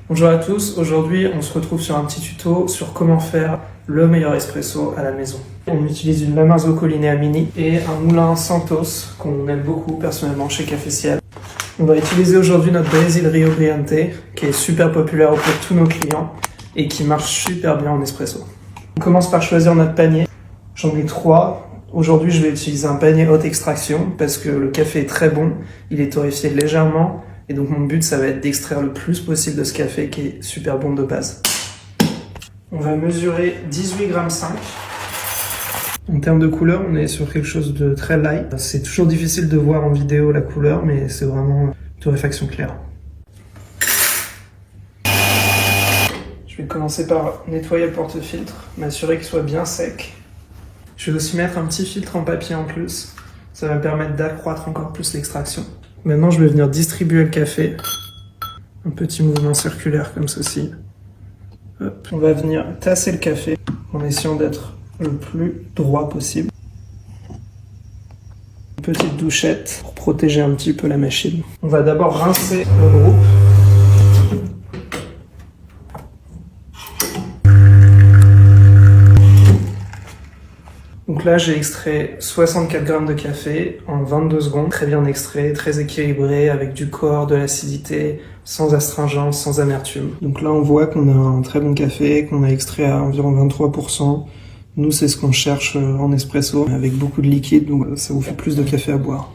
Bonjour à tous, aujourd'hui on se retrouve sur un petit tuto sur comment faire le meilleur espresso à la maison. On utilise une Marzocco Linea Mini et un moulin Santos qu'on aime beaucoup personnellement chez Café Ciel. On va utiliser aujourd'hui notre Brésil Rio Brillante qui est super populaire auprès de tous nos clients et qui marche super bien en espresso. On commence par choisir notre panier. J'en ai 3. Aujourd'hui je vais utiliser un panier haute extraction parce que le café est très bon, il est torréfié légèrement. Et donc mon but, ça va être d'extraire le plus possible de ce café qui est super bon de base. On va mesurer 18,5 g. En termes de couleur, on est sur quelque chose de très light. C'est toujours difficile de voir en vidéo la couleur, mais c'est vraiment torréfaction claire. Je vais commencer par nettoyer le porte-filtre, m'assurer qu'il soit bien sec. Je vais aussi mettre un petit filtre en papier en plus. Ça va me permettre d'accroître encore plus l'extraction. Maintenant, je vais venir distribuer le café. Un petit mouvement circulaire comme ceci. Hop. On va venir tasser le café en essayant d'être le plus droit possible. Une petite douchette pour protéger un petit peu la machine. On va d'abord rincer le groupe. Donc là, j'ai extrait 64 g de café en 22 secondes. Très bien extrait, très équilibré, avec du corps, de l'acidité, sans astringence, sans amertume. Donc là, on voit qu'on a un très bon café, qu'on a extrait à environ 23%. Nous, c'est ce qu'on cherche en espresso, avec beaucoup de liquide, donc ça vous fait plus de café à boire.